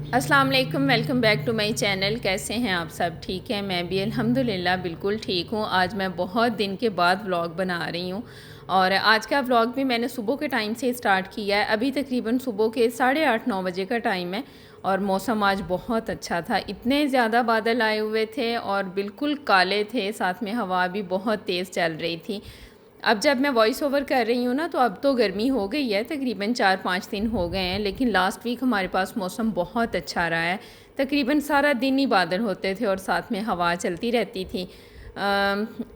अस्सलाम वालेकुम, welcome back to my channel. कैसे हैं आप सब? ठीक है, मैं भी अल्हम्दुलिल्लाह बिल्कुल ठीक हूँ। आज मैं बहुत दिन के बाद व्लॉग बना रही हूँ और आज का व्लॉग भी मैंने सुबह के टाइम से स्टार्ट किया है। अभी तकरीबन सुबह के 8:30-9 बजे का टाइम है और मौसम आज बहुत अच्छा था। इतने ज़्यादा बादल आए हुए थे और बिल्कुल काले थे, साथ में हवा भी बहुत तेज़ चल रही थी। अब जब मैं वॉइस ओवर कर रही हूँ ना, तो अब तो गर्मी हो गई है, तकरीबन 4-5 दिन हो गए हैं, लेकिन लास्ट वीक हमारे पास मौसम बहुत अच्छा रहा है। तकरीबन सारा दिन ही बादल होते थे और साथ में हवा चलती रहती थी।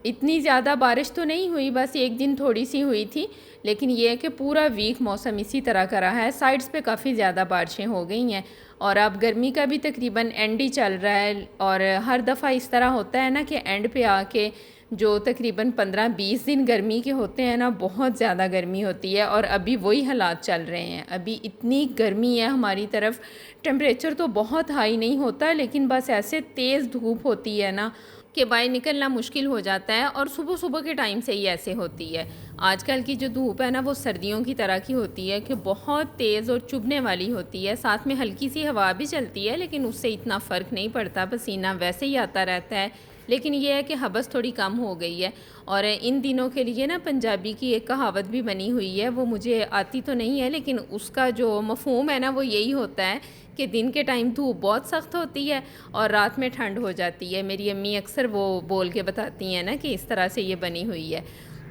इतनी ज़्यादा बारिश तो नहीं हुई, बस एक दिन थोड़ी सी हुई थी, लेकिन ये है कि पूरा वीक मौसम इसी तरह का रहा है। साइड्स पे काफ़ी ज़्यादा बारिशें हो गई हैं और अब गर्मी का भी तकरीबन एंड ही चल रहा है और हर दफ़ा इस तरह होता है ना कि एंड पे आके जो तकरीबन 15-20 दिन गर्मी के होते हैं ना, बहुत ज़्यादा गर्मी होती है और अभी वही हालात चल रहे हैं। अभी इतनी गर्मी है हमारी तरफ, टेम्परेचर तो बहुत हाई नहीं होता, लेकिन बस ऐसे तेज़ धूप होती है ना कि बाहर निकलना मुश्किल हो जाता है और सुबह सुबह के टाइम से ही ऐसे होती है। आजकल की जो धूप है ना, वो सर्दियों की तरह की होती है कि बहुत तेज़ और चुभने वाली होती है। साथ में हल्की सी हवा भी चलती है, लेकिन उससे इतना फ़र्क नहीं पड़ता, पसीना वैसे ही आता रहता है। लेकिन ये है कि हवस थोड़ी कम हो गई है और इन दिनों के लिए ना पंजाबी की एक कहावत भी बनी हुई है, वो मुझे आती तो नहीं है, लेकिन उसका जो मफ़हूम है ना, वो यही होता है कि दिन के टाइम धूप बहुत सख्त होती है और रात में ठंड हो जाती है। मेरी अम्मी अक्सर वो बोल के बताती हैं ना कि इस तरह से ये बनी हुई है।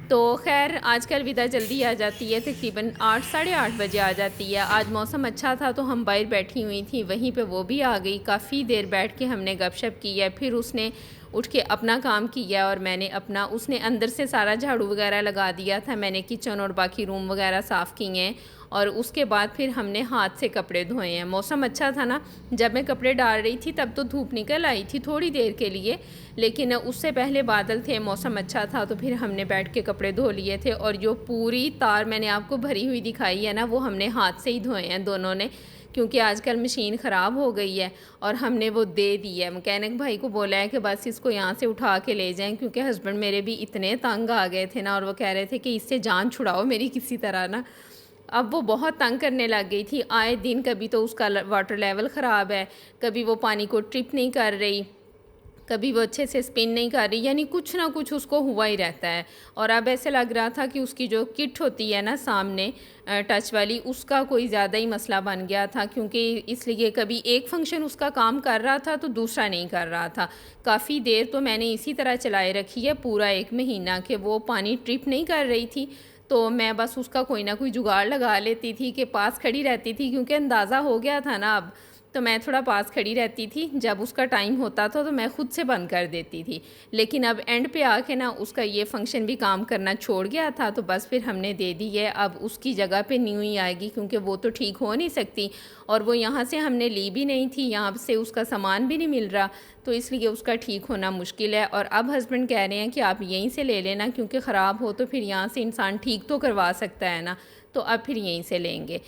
तो खैर आजकल विदा जल्दी आ जाती है, तकरीबन 8 साढ़े 8 बजे आ जाती है। आज मौसम अच्छा था तो हम बाहर बैठी हुई थी, वहीं पे वो भी आ गई। काफ़ी देर बैठ के हमने गपशप की है, फिर उसने उठ के अपना काम किया और मैंने अपना। उसने अंदर से सारा झाड़ू वगैरह लगा दिया था, मैंने किचन और बाकी रूम वगैरह साफ़ किए हैं और उसके बाद फिर हमने हाथ से कपड़े धोए हैं। मौसम अच्छा था ना, जब मैं कपड़े डाल रही थी तब तो धूप निकल आई थी थोड़ी देर के लिए, लेकिन उससे पहले बादल थे, मौसम अच्छा था, तो फिर हमने बैठ के कपड़े धो लिए थे और जो पूरी तार मैंने आपको भरी हुई दिखाई है ना, वो हमने हाथ से ही धोए हैं दोनों ने, क्योंकि आजकल मशीन ख़राब हो गई है और हमने वो दे दी है। मैकेनिक भाई को बोला है कि बस इसको यहाँ से उठा के ले जाएं, क्योंकि हस्बैंड मेरे भी इतने तंग आ गए थे ना और वो कह रहे थे कि इससे जान छुड़ाओ मेरी किसी तरह ना। अब वो बहुत तंग करने लग गई थी, आए दिन कभी तो उसका वाटर लेवल ख़राब है, कभी वो पानी को ट्रिप नहीं कर रही, कभी वो अच्छे से स्पिन नहीं कर रही, यानी कुछ ना कुछ उसको हुआ ही रहता है। और अब ऐसे लग रहा था कि उसकी जो किट होती है ना सामने टच वाली, उसका कोई ज़्यादा ही मसला बन गया था, क्योंकि इसलिए कभी एक फंक्शन उसका काम कर रहा था तो दूसरा नहीं कर रहा था। काफ़ी देर तो मैंने इसी तरह चलाए रखी है, पूरा 1 महीना, कि वो पानी ट्रिप नहीं कर रही थी, तो मैं बस उसका कोई ना कोई जुगाड़ लगा लेती थी कि पास खड़ी रहती थी, क्योंकि अंदाज़ा हो गया था ना अब, तो मैं थोड़ा पास खड़ी रहती थी। जब उसका टाइम होता था तो मैं ख़ुद से बंद कर देती थी, लेकिन अब एंड पे आके ना उसका ये फंक्शन भी काम करना छोड़ गया था, तो बस फिर हमने दे दी है। अब उसकी जगह पे न्यू ही आएगी, क्योंकि वो तो ठीक हो नहीं सकती और वो यहाँ से हमने ली भी नहीं थी, यहाँ से उसका सामान भी नहीं मिल रहा, तो इसलिए उसका ठीक होना मुश्किल है। और अब हस्बैंड कह रहे हैं कि आप यहीं से ले लेना, क्योंकि ख़राब हो तो फिर यहाँ से इंसान ठीक तो करवा सकता है ना, तो अब फिर यहीं से लेंगे।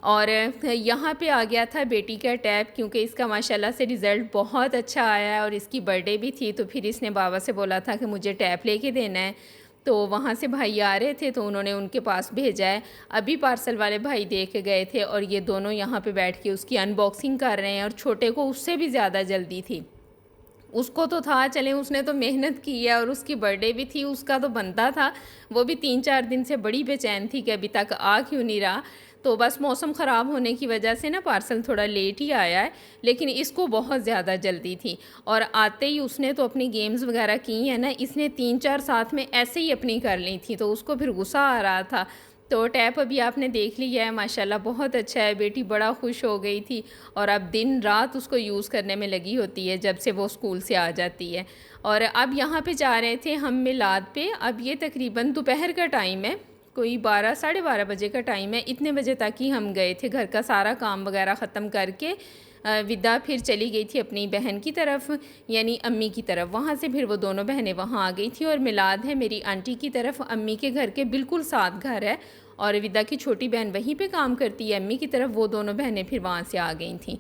और यहाँ पे आ गया था बेटी का टैब, क्योंकि इसका माशाल्लाह से रिज़ल्ट बहुत अच्छा आया है और इसकी बर्थडे भी थी, तो फिर इसने बाबा से बोला था कि मुझे टैब लेके देना है। तो वहाँ से भाई आ रहे थे तो उन्होंने उनके पास भेजा है। अभी पार्सल वाले भाई दे के गए थे और ये दोनों यहाँ पे बैठ के उसकी अनबॉक्सिंग कर रहे हैं। और छोटे को उससे भी ज़्यादा जल्दी थी, उसको तो था चलें, उसने तो मेहनत की है और उसकी बर्थडे भी थी, उसका तो बनता था। वो भी 3-4 दिन से बड़ी बेचैन थी कि अभी तक आ क्यों नहीं रहा। तो बस मौसम ख़राब होने की वजह से ना पार्सल थोड़ा लेट ही आया है, लेकिन इसको बहुत ज़्यादा जल्दी थी और आते ही उसने तो अपनी गेम्स वगैरह की हैं ना, इसने 3-4 साथ में ऐसे ही अपनी कर ली थी, तो उसको फिर गुस्सा आ रहा था। तो टैप अभी आपने देख लिया है, माशाल्लाह बहुत अच्छा है, बेटी बड़ा खुश हो गई थी और अब दिन रात उसको यूज़ करने में लगी होती है जब से वो स्कूल से आ जाती है। और अब यहाँ पे जा रहे थे हम मिलाद पे। अब ये तकरीबन दोपहर का टाइम है, कोई 12 साढ़े 12 बजे का टाइम है। इतने बजे तक ही हम गए थे, घर का सारा काम वगैरह ख़त्म करके विदा फिर चली गई थी अपनी बहन की तरफ, यानी अम्मी की तरफ। वहाँ से फिर वो दोनों बहनें वहाँ आ गई थी और मिलाद है मेरी आंटी की तरफ, अम्मी के घर के बिल्कुल साथ घर है और विदा की छोटी बहन वहीं पे काम करती है अम्मी की तरफ। वो दोनों बहनें फिर वहाँ से आ गई थी।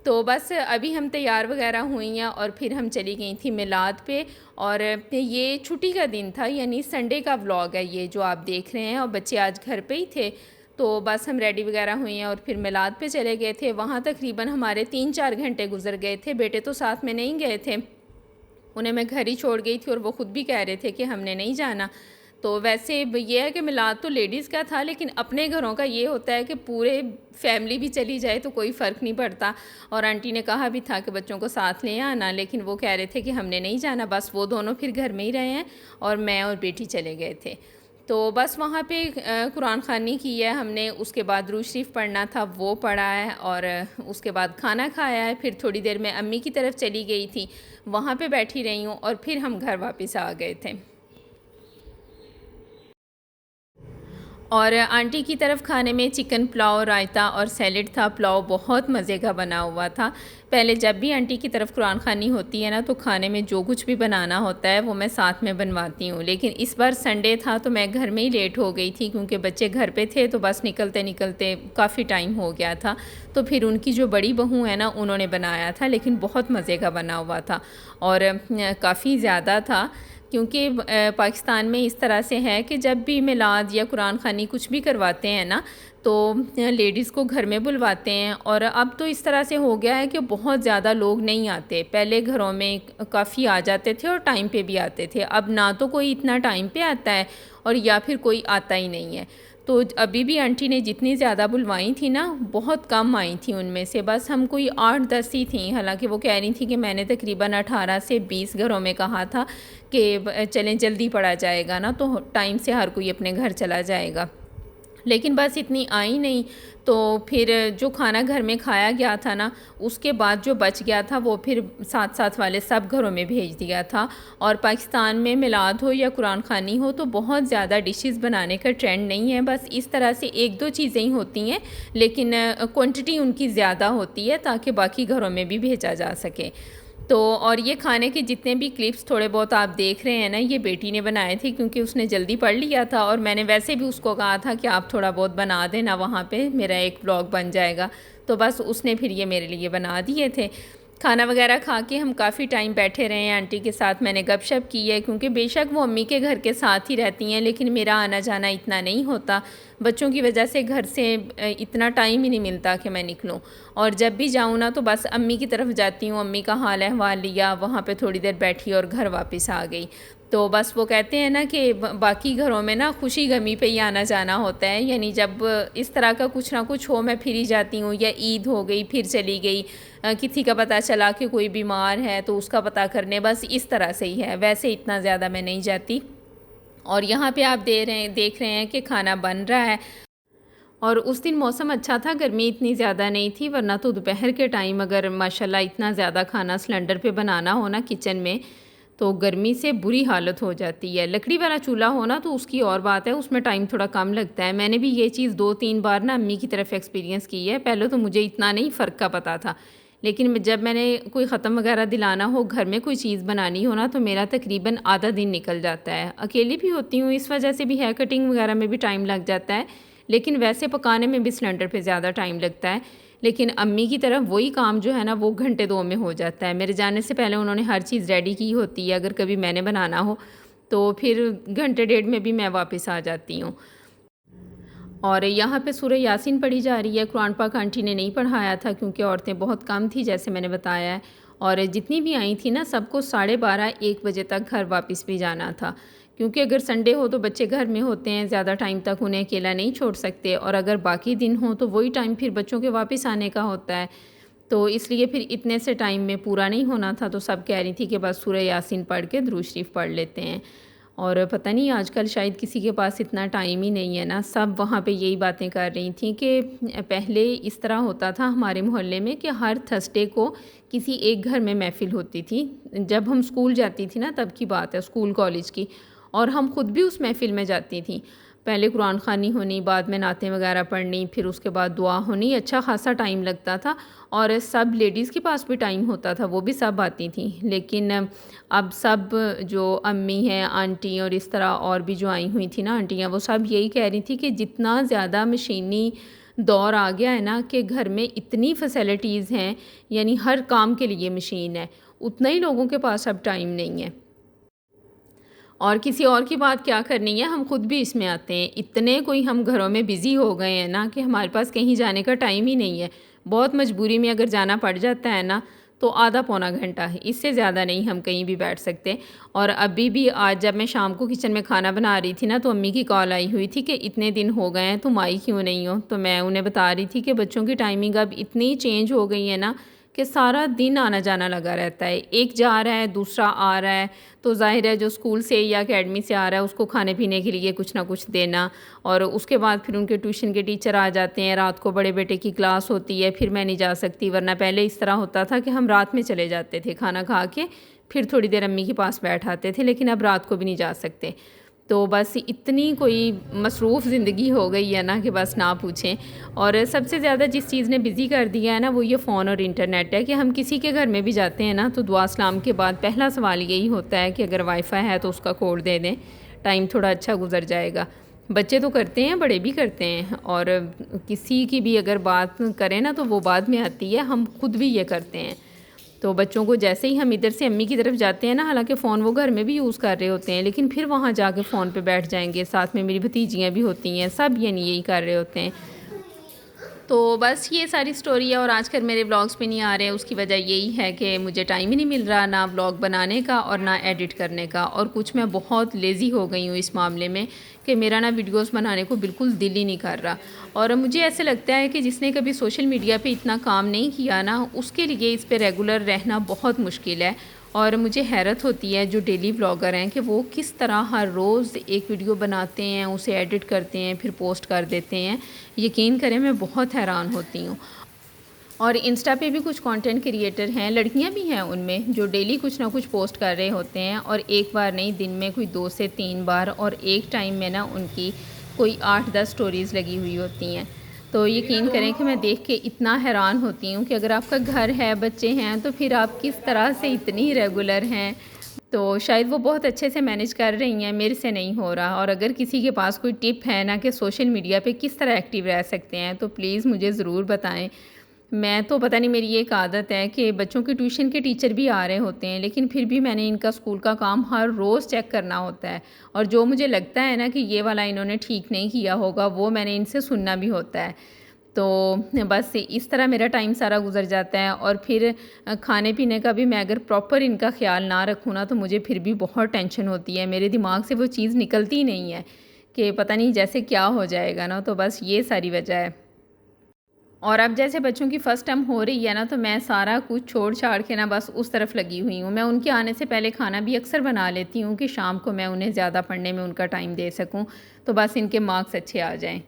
तो बस अभी हम तैयार वगैरह हुई हैं और फिर हम चली गई थी मिलाद पे। और ये छुट्टी का दिन था, यानी संडे का व्लॉग है ये जो आप देख रहे हैं, और बच्चे आज घर पे ही थे। तो बस हम रेडी वगैरह हुई हैं और फिर मिलाद पे चले गए थे। वहाँ तकरीबन हमारे 3-4 घंटे गुजर गए थे। बेटे तो साथ में नहीं गए थे, उन्हें मैं घर ही छोड़ गई थी और वो ख़ुद भी कह रहे थे कि हमने नहीं जाना। तो वैसे ये है कि मिलाद तो लेडीज़ का था, लेकिन अपने घरों का ये होता है कि पूरे फैमिली भी चली जाए तो कोई फ़र्क नहीं पड़ता। और आंटी ने कहा भी था कि बच्चों को साथ ले आना, लेकिन वो कह रहे थे कि हमने नहीं जाना। बस वो दोनों फिर घर में ही रहे हैं और मैं और बेटी चले गए थे। तो बस वहाँ पे कुरान ख़वानी की है हमने, उसके बाद दुरूद शरीफ पढ़ना था वो पढ़ा है और उसके बाद खाना खाया है। फिर थोड़ी देर में अम्मी की तरफ चली गई थी, वहाँ पे बैठी रही हूँ और फिर हम घर वापस आ गए थे। और आंटी की तरफ खाने में चिकन पुलाव, रायता और सैलेड था। पुलाव बहुत मज़े का बना हुआ था। पहले जब भी आंटी की तरफ कुरान ख़वानी होती है ना, तो खाने में जो कुछ भी बनाना होता है वो मैं साथ में बनवाती हूँ। लेकिन इस बार संडे था तो मैं घर में ही लेट हो गई थी, क्योंकि बच्चे घर पे थे तो बस निकलते निकलते काफ़ी टाइम हो गया था। तो फिर उनकी जो बड़ी बहू है ना, उन्होंने बनाया था, लेकिन बहुत मज़े का बना हुआ था और काफ़ी ज़्यादा था। क्योंकि पाकिस्तान में इस तरह से है कि जब भी मिलाद या कुरान ख़वानी कुछ भी करवाते हैं ना, तो लेडीज़ को घर में बुलवाते हैं। और अब तो इस तरह से हो गया है कि बहुत ज़्यादा लोग नहीं आते। पहले घरों में काफ़ी आ जाते थे और टाइम पे भी आते थे। अब ना तो कोई इतना टाइम पे आता है और या फिर कोई आता ही नहीं है। तो अभी भी आंटी ने जितनी ज़्यादा बुलवाई थी ना, बहुत कम आई थी उनमें से। बस हम कोई 8-10 ही थी। हालांकि वो कह रही थी कि मैंने तकरीबन 18 से 20 घरों में कहा था कि चलें जल्दी पड़ा जाएगा ना, तो टाइम से हर कोई अपने घर चला जाएगा। लेकिन बस इतनी आई नहीं। तो फिर जो खाना घर में खाया गया था ना, उसके बाद जो बच गया था वो फिर साथ साथ वाले सब घरों में भेज दिया था। और पाकिस्तान में मिलाद हो या कुरान ख़वानी हो तो बहुत ज़्यादा डिशेस बनाने का ट्रेंड नहीं है। बस इस तरह से 1-2 चीज़ें ही होती हैं, लेकिन क्वांटिटी उनकी ज़्यादा होती है ताकि बाकी घरों में भी भेजा जा सके। तो और ये खाने के जितने भी क्लिप्स थोड़े बहुत आप देख रहे हैं ना, ये बेटी ने बनाए थे, क्योंकि उसने जल्दी पढ़ लिया था और मैंने वैसे भी उसको कहा था कि आप थोड़ा बहुत बना देना, वहाँ पे मेरा एक व्लॉग बन जाएगा। तो बस उसने फिर ये मेरे लिए बना दिए थे। खाना वगैरह खा के हम काफ़ी टाइम बैठे रहे हैं आंटी के साथ। मैंने गपशप की है, क्योंकि बेशक वो अम्मी के घर के साथ ही रहती हैं, लेकिन मेरा आना जाना इतना नहीं होता। बच्चों की वजह से घर से इतना टाइम ही नहीं मिलता कि मैं निकलूं। और जब भी जाऊं ना, तो बस अम्मी की तरफ जाती हूँ, अम्मी का हाल अहवाल लिया, वहाँ पे थोड़ी देर बैठी और घर वापस आ गई। तो बस वो कहते हैं ना कि बाकी घरों में ना खुशी गमी पे ही आना जाना होता है। यानी जब इस तरह का कुछ ना कुछ हो, मैं फिर ही जाती हूँ। या ईद हो गई फिर चली गई, किसी का पता चला कि कोई बीमार है तो उसका पता करने, बस इस तरह से ही है। वैसे इतना ज़्यादा मैं नहीं जाती। और यहाँ पे आप देख रहे हैं कि खाना बन रहा है। और उस दिन मौसम अच्छा था, गर्मी इतनी ज़्यादा नहीं थी, वरना तो दोपहर के टाइम अगर माशाल्लाह इतना ज़्यादा खाना सिलेंडर पे बनाना हो ना किचन में, तो गर्मी से बुरी हालत हो जाती है। लकड़ी वाला चूल्हा हो ना तो उसकी और बात है, उसमें टाइम थोड़ा कम लगता है। मैंने भी ये चीज़ 2-3 बार ना अम्मी की तरफ एक्सपीरियंस की है। पहले तो मुझे इतना नहीं फ़र्क का पता था, लेकिन जब मैंने कोई ख़त्म वगैरह दिलाना हो, घर में कोई चीज़ बनानी हो ना, तो मेरा तकरीबन आधा दिन निकल जाता है। अकेली भी होती हूँ, इस वजह से भी है, कटिंग वगैरह में भी टाइम लग जाता है, लेकिन वैसे पकाने में भी सिलेंडर पे ज़्यादा टाइम लगता है। लेकिन अम्मी की तरफ वही काम जो है ना, वो घंटे 2 में हो जाता है। मेरे जाने से पहले उन्होंने हर चीज़ रेडी की होती है। अगर कभी मैंने बनाना हो तो फिर घंटे डेढ़ में भी मैं वापस आ जाती हूँ। और यहाँ पे सूरह यासीन पढ़ी जा रही है। कुरान पाक आंटी ने नहीं पढ़ाया था, क्योंकि औरतें बहुत कम थी, जैसे मैंने बताया है। और जितनी भी आई थी ना, सबको 12:30-1 बजे तक घर वापस भी जाना था, क्योंकि अगर संडे हो तो बच्चे घर में होते हैं, ज़्यादा टाइम तक उन्हें अकेला नहीं छोड़ सकते। और अगर बाकी दिन हो तो वही टाइम फिर बच्चों के वापस आने का होता है। तो इसलिए फिर इतने से टाइम में पूरा नहीं होना था। तो सब कह रही थी कि बस सूरह यासीन पढ़ के दुरूद शरीफ पढ़ लेते हैं। और पता नहीं आजकल शायद किसी के पास इतना टाइम ही नहीं है ना। सब वहाँ पे यही बातें कर रही थी कि पहले इस तरह होता था हमारे मोहल्ले में कि हर थर्सडे को किसी एक घर में महफ़िल होती थी। जब हम स्कूल जाती थी ना, तब की बात है, स्कूल कॉलेज की। और हम खुद भी उस महफ़िल में जाती थी। पहले कुरान ख़वानी होनी, बाद में नातें वगैरह पढ़नी, फिर उसके बाद दुआ होनी। अच्छा ख़ासा टाइम लगता था और सब लेडीज़ के पास भी टाइम होता था, वो भी सब आती थी। लेकिन अब सब जो अम्मी हैं, आंटी और इस तरह और भी जो आई हुई थी ना आंटियाँ, वो सब यही कह रही थी कि जितना ज़्यादा मशीनी दौर आ गया है ना, कि घर में इतनी फैसिलिटीज़ हैं, यानी हर काम के लिए मशीन है, उतना ही लोगों के पास अब टाइम नहीं है। और किसी और की बात क्या करनी है, हम खुद भी इसमें आते हैं। इतने कोई हम घरों में बिज़ी हो गए हैं ना कि हमारे पास कहीं जाने का टाइम ही नहीं है। बहुत मजबूरी में अगर जाना पड़ जाता है ना तो आधा पौना घंटा है, इससे ज़्यादा नहीं हम कहीं भी बैठ सकते। और अभी भी आज जब मैं शाम को किचन में खाना बना रही थी ना तो अम्मी की कॉल आई हुई थी कि इतने दिन हो गए हैं तुम आई क्यों नहीं हो। तो मैं उन्हें बता रही थी कि बच्चों की टाइमिंग अब इतनी चेंज हो गई है ना कि सारा दिन आना जाना लगा रहता है। एक जा रहा है दूसरा आ रहा है, तो ज़ाहिर है जो स्कूल से या एकेडमी से आ रहा है उसको खाने पीने के लिए कुछ ना कुछ देना, और उसके बाद फिर उनके ट्यूशन के टीचर आ जाते हैं। रात को बड़े बेटे की क्लास होती है, फिर मैं नहीं जा सकती, वरना पहले इस तरह होता था कि हम रात में चले जाते थे खाना खा के, फिर थोड़ी देर अम्मी के पास बैठ आते थे, लेकिन अब रात को भी नहीं जा सकते। तो बस इतनी कोई मसरूफ़ ज़िंदगी हो गई है ना कि बस ना पूछें। और सबसे ज़्यादा जिस चीज़ ने बिज़ी कर दिया है ना वो ये फ़ोन और इंटरनेट है कि हम किसी के घर में भी जाते हैं ना तो दुआ सलाम के बाद पहला सवाल यही होता है कि अगर वाईफ़ाई है तो उसका कोड दे दें, टाइम थोड़ा अच्छा गुजर जाएगा। बच्चे तो करते हैं, बड़े भी करते हैं, और किसी की भी अगर बात करें ना तो वो बाद में आती है, हम खुद भी ये करते हैं। तो बच्चों को जैसे ही हम इधर से अम्मी की तरफ जाते हैं ना, हालांकि फ़ोन वो घर में भी यूज़ कर रहे होते हैं, लेकिन फिर वहाँ जाके फ़ोन पे बैठ जाएंगे। साथ में मेरी भतीजियाँ भी होती हैं, सब ये नहीं यही कर रहे होते हैं। तो बस ये सारी स्टोरी है। और आजकल मेरे व्लॉग्स भी नहीं आ रहे, उसकी वजह यही है कि मुझे टाइम ही नहीं मिल रहा, ना व्लॉग बनाने का और ना एडिट करने का। और कुछ मैं बहुत लेज़ी हो गई हूँ इस मामले में कि मेरा ना वीडियोस बनाने को बिल्कुल दिल ही नहीं कर रहा। और मुझे ऐसे लगता है कि जिसने कभी सोशल मीडिया पे इतना काम नहीं किया ना, उसके लिए इस पे रेगुलर रहना बहुत मुश्किल है। और मुझे हैरत होती है जो डेली व्लॉगर हैं कि वो किस तरह हर रोज़ एक वीडियो बनाते हैं, उसे एडिट करते हैं, फिर पोस्ट कर देते हैं। यकीन करें मैं बहुत हैरान होती हूँ। और इंस्टा पे भी कुछ कंटेंट क्रिएटर हैं, लड़कियां भी हैं उनमें, जो डेली कुछ ना कुछ पोस्ट कर रहे होते हैं, और एक बार नहीं, दिन में कोई 2 से 3 बार, और एक टाइम में ना उनकी कोई 8-10 स्टोरीज़ लगी हुई होती हैं। तो यकीन करें कि मैं देख के इतना हैरान होती हूँ कि अगर आपका घर है, बच्चे हैं, तो फिर आप किस तरह से इतनी रेगुलर हैं। तो शायद वो बहुत अच्छे से मैनेज कर रही हैं, मेरे से नहीं हो रहा। और अगर किसी के पास कोई टिप है ना कि सोशल मीडिया पे किस तरह एक्टिव रह सकते हैं तो प्लीज़ मुझे ज़रूर बताएं। मैं तो पता नहीं, मेरी एक आदत है कि बच्चों के ट्यूशन के टीचर भी आ रहे होते हैं, लेकिन फिर भी मैंने इनका स्कूल का काम हर रोज़ चेक करना होता है। और जो मुझे लगता है ना कि ये वाला इन्होंने ठीक नहीं किया होगा, वो मैंने इनसे सुनना भी होता है। तो बस इस तरह मेरा टाइम सारा गुजर जाता है। और फिर खाने पीने का भी मैं अगर प्रॉपर इनका ख्याल ना रखूँ ना तो मुझे फिर भी बहुत टेंशन होती है। मेरे दिमाग से वो चीज़ निकलती नहीं है कि पता नहीं जैसे क्या हो जाएगा ना, तो बस ये सारी वजह है। और अब जैसे बच्चों की फ़र्स्ट टर्म हो रही है ना, तो मैं सारा कुछ छोड़ छाड़ के ना बस उस तरफ लगी हुई हूँ। मैं उनके आने से पहले खाना भी अक्सर बना लेती हूँ कि शाम को मैं उन्हें ज़्यादा पढ़ने में उनका टाइम दे सकूँ, तो बस इनके मार्क्स अच्छे आ जाएँ।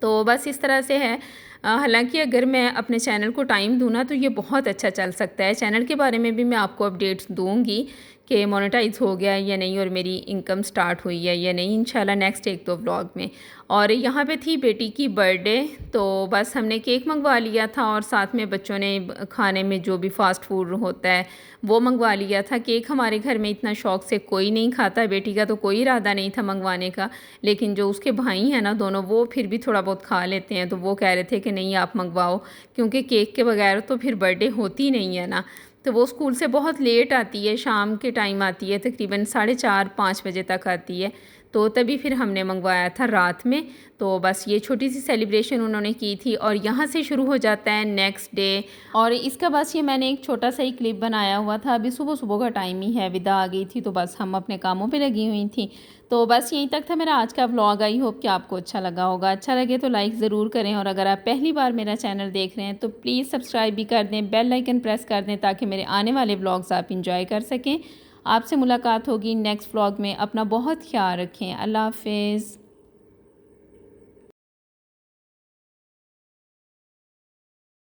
तो बस इस तरह से है। हालांकि अगर मैं अपने चैनल को टाइम दूँ ना तो ये बहुत अच्छा चल सकता है। चैनल के बारे में भी मैं आपको अपडेट्स दूँगी कि मोनेटाइज हो गया है या नहीं, और मेरी इनकम स्टार्ट हुई है या नहीं, इंशाल्लाह नेक्स्ट 1-2 व्लॉग में। और यहाँ पे थी बेटी की बर्थडे, तो बस हमने केक मंगवा लिया था, और साथ में बच्चों ने खाने में जो भी फ़ास्ट फूड होता है वो मंगवा लिया था। केक हमारे घर में इतना शौक़ से कोई नहीं खाता, बेटी का तो कोई इरादा नहीं था मंगवाने का, लेकिन जो उसके भाई हैं ना दोनों, वो फिर भी थोड़ा बहुत खा लेते हैं, तो वो कह रहे थे कि नहीं आप मंगवाओ, क्योंकि केक के बगैर तो फिर बर्थडे होती नहीं है ना। तो वो स्कूल से बहुत लेट आती है, शाम के टाइम आती है, तकरीबन 4:30-5 बजे तक आती है, तो तभी फिर हमने मंगवाया था रात में। तो बस ये छोटी सी सेलिब्रेशन उन्होंने की थी, और यहाँ से शुरू हो जाता है नेक्स्ट डे। और इसका बस ये मैंने एक छोटा सा ही क्लिप बनाया हुआ था। अभी सुबह सुबह का टाइम ही है, विदा आ गई थी, तो बस हम अपने कामों पे लगी हुई थी। तो बस यहीं तक था मेरा आज का व्लॉग। आई होप कि आपको अच्छा लगा होगा। अच्छा लगे तो लाइक ज़रूर करें, और अगर आप पहली बार मेरा चैनल देख रहे हैं तो प्लीज़ सब्सक्राइब भी कर दें, बेल आइकन प्रेस कर दें, ताकि मेरे आने वाले व्लॉग्स आप इंजॉय कर सकें। आपसे मुलाकात होगी नेक्स्ट व्लॉग में। अपना बहुत ख्याल रखें। अल्लाह हाफिज़।